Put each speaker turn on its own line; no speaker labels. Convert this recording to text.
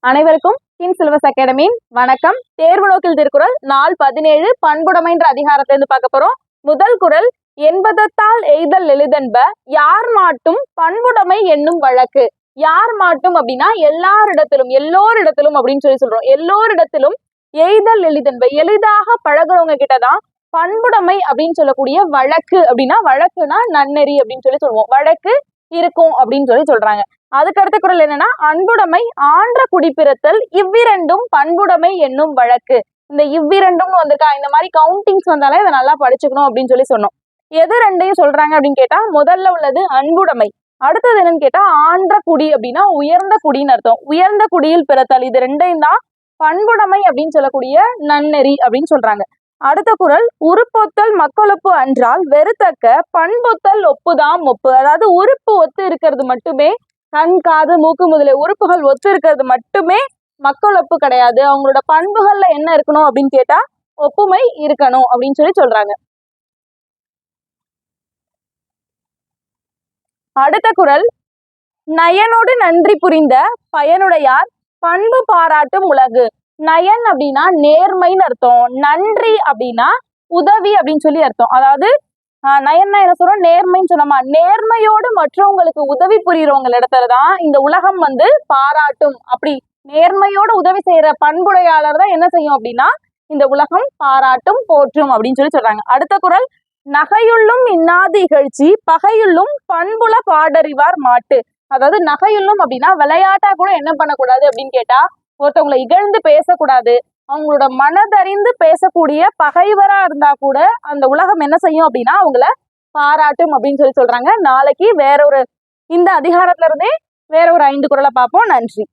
அனைவருக்கும் கிங் சில்வஸ் அகாடமியின் வணக்கம். தேர்வு நோக்கில் திருக்குறள் நாள் 17 பண்புடைமைன்ற அதிகாரத்திலிருந்து பார்க்க போறோம். முதல் குறள், என்பதத்தால் எய்தல் எளிதென்ப யார் மாட்டும் பண்புடைமை என்னும் வழக்கு. யார் மாட்டும் அப்படின்னா எல்லோரிடத்திலும் அப்படின்னு சொல்றோம். எல்லோரிடத்திலும் எய்தல் எளிதென்ப எளிதாக பழகுறவங்க கிட்டதான் பண்புடைமை அப்படின்னு சொல்லக்கூடிய வழக்கு. அப்படின்னா வழக்குனா நன்னெறி அப்படின்னு சொல்லுவோம். வழக்கு இருக்கும் அப்படின்னு சொல்றாங்க. அதுக்கு அடுத்த குறள் என்னன்னா, அன்புடைமை ஆன்ற குடிப்பிறத்தல் இவ்விரண்டும் பண்புடைமை என்னும் வழக்கு. இந்த இவ்விரண்டும் வந்திருக்கா, இந்த மாதிரி கவுண்டிங்ஸ் வந்தாலே இதை நல்லா படிச்சுக்கணும் அப்படின்னு சொன்னோம். எது ரெண்டையும் சொல்றாங்க அப்படின்னு கேட்டா, முதல்ல உள்ளது அன்புடைமை. அடுத்தது என்னன்னு கேட்டா ஆன்ற குடி அப்படின்னா உயர்ந்த குடின்னு அர்த்தம். உயர்ந்த குடியில் பிறத்தல், இது ரெண்டையும் தான் பண்புடைமை அப்படின்னு சொல்லக்கூடிய நன்னெறி அப்படின்னு சொல்றாங்க. அடுத்த குறள், உறுப்பொத்தல் மக்களொப்பு அன்றால் வெறுத்தக்க பண்பொத்தல் ஒப்புதாம் ஒப்பு. அதாவது உறுப்பு ஒத்து இருக்கிறது மட்டுமே, கண் காது மூக்கு முதலிய உறுப்புகள் ஒத்து இருக்கிறது மட்டுமே மக்களொப்பு கிடையாது. அவங்களோட பண்புகள்ல என்ன இருக்கணும் அப்படின்னு கேட்டா ஒப்புமை இருக்கணும் அப்படின்னு சொல்றாங்க. அடுத்த குறள், நயனோடு நன்றி புரிந்த பயனுடையார் பண்பு பாராட்டும் உலகு. நயன் அப்படின்னா நேர்மைன்னு அர்த்தம். நன்றி அப்படின்னா உதவி அப்படின்னு அர்த்தம். அதாவது நயன்னா என்ன சொல்றோம், நேர்மைன்னு சொன்னோமா, நேர்மையோடு மற்றவங்களுக்கு உதவி புரியுறவங்க இடத்துலதான் இந்த உலகம் பாராட்டும். அப்படி நேர்மையோடு உதவி செய்யற பண்புடையாளர் தான் என்ன செய்யும் அப்படின்னா இந்த உலகம் பாராட்டும் போற்றும் அப்படின்னு சொல்றாங்க. அடுத்த குறள், நகையுள்ளும் இன்னாது இகழ்ச்சி பகையுள்ளும் பண்புல பாடறிவார் மாட்டு. அதாவது நகையுள்ளும் அப்படின்னா விளையாட்டா கூட என்ன பண்ணக்கூடாது அப்படின்னு கேட்டா ஒருத்தவங்களை இகழ்ந்து பேசக்கூடாது. அவங்களோட மனதறிந்து பேசக்கூடிய பகைவரா இருந்தா கூட அந்த உலகம் என்ன செய்யும் அப்படின்னா அவங்கள பாராட்டும் அப்படின்னு சொல்றாங்க. நாளைக்கு இந்த அதிகாரத்துல இருந்தே வேற ஒரு 5 குறளை பார்ப்போம். நன்றி.